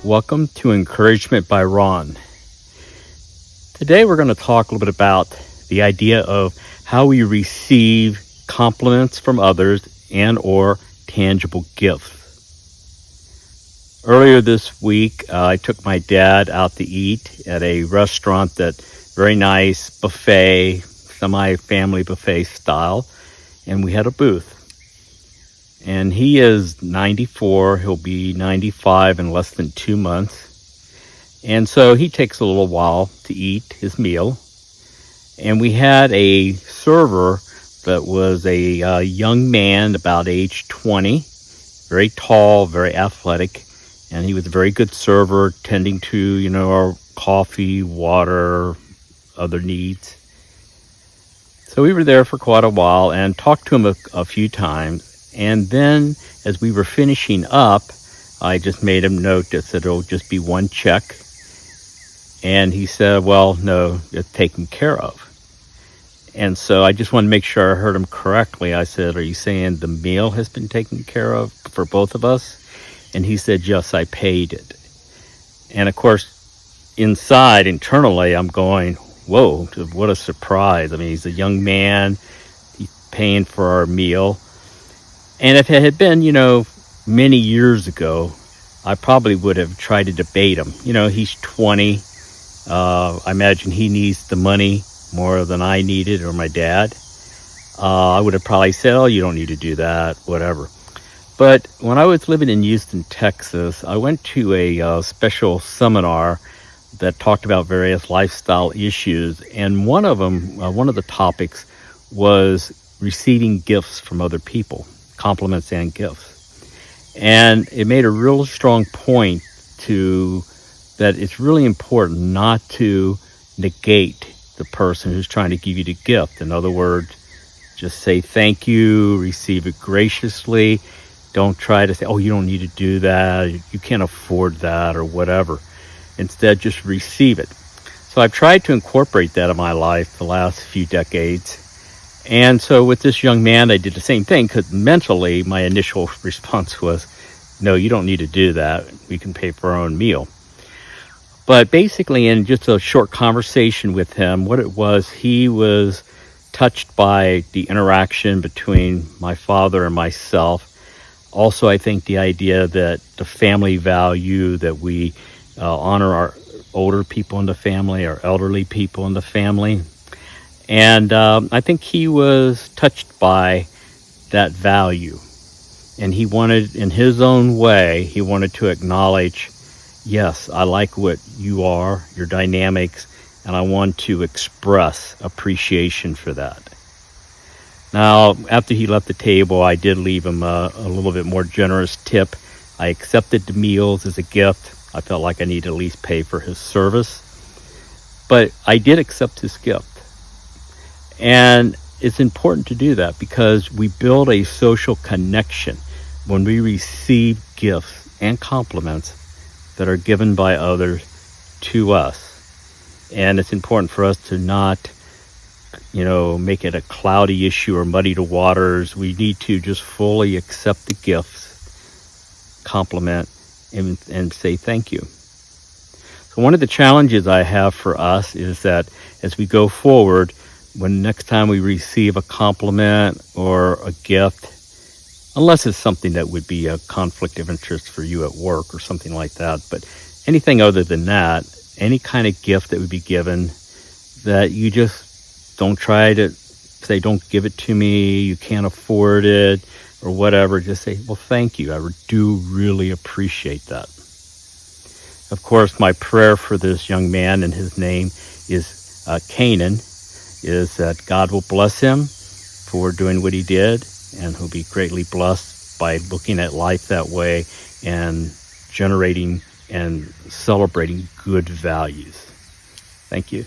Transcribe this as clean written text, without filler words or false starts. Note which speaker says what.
Speaker 1: Welcome to Encouragement by Ron. Today we're going to talk a little bit about the idea of how we receive compliments from others and or tangible gifts. Earlier this week, I took my dad out to eat at a restaurant that's very nice, buffet, semi-family buffet style, and we had a booth. And he is 94. He'll be 95 in less than 2 months. And so he takes a little while to eat his meal. And we had a server that was a young man, about age 20, very tall, very athletic. And he was a very good server, tending to, our coffee, water, other needs. So we were there for quite a while and talked to him a few times. And then as we were finishing up, I just made him note that said it'll just be one check. And he said, well, no, it's taken care of. And so I just wanted to make sure I heard him correctly. I said, are you saying the meal has been taken care of for both of us? And he said, yes, I paid it. And of course, internally, I'm going, whoa, what a surprise. I mean, he's a young man. He's paying for our meal. And if it had been, many years ago, I probably would have tried to debate him. He's 20. I imagine he needs the money more than I needed or my dad. I would have probably said, oh, you don't need to do that, whatever. But when I was living in Houston, Texas, I went to a special seminar that talked about various lifestyle issues. And one of the topics was receiving gifts from other people. Compliments and gifts. And it made a real strong point that it's really important not to negate the person who's trying to give you the gift. In other words, just say thank you, receive it graciously. Don't try to say, oh, you don't need to do that, you can't afford that, or whatever. Instead, just receive it. So I've tried to incorporate that in my life the last few decades. And so with this young man, I did the same thing because mentally my initial response was, no, you don't need to do that. We can pay for our own meal. But basically in just a short conversation with him, what it was, he was touched by the interaction between my father and myself. Also, I think the idea that the family value, that we honor our older people in the family, our elderly people in the family. And I think he was touched by that value. And he wanted, in his own way, he wanted to acknowledge, yes, I like what you are, your dynamics, and I want to express appreciation for that. Now, after he left the table, I did leave him a little bit more generous tip. I accepted the meals as a gift. I felt like I needed to at least pay for his service. But I did accept his gift. And it's important to do that because we build a social connection when we receive gifts and compliments that are given by others to us. And it's important for us to not, make it a cloudy issue or muddy the waters. We need to just fully accept the gifts, compliment, and say thank you. So one of the challenges I have for us is that as we go forward, when next time we receive a compliment or a gift, unless it's something that would be a conflict of interest for you at work or something like that, but anything other than that, any kind of gift that would be given, that you just don't try to say, don't give it to me, you can't afford it, or whatever. Just say, well, thank you. I do really appreciate that. Of course, my prayer for this young man, and his name is Canaan, is that God will bless him for doing what he did, and he'll be greatly blessed by looking at life that way and generating and celebrating good values. Thank you.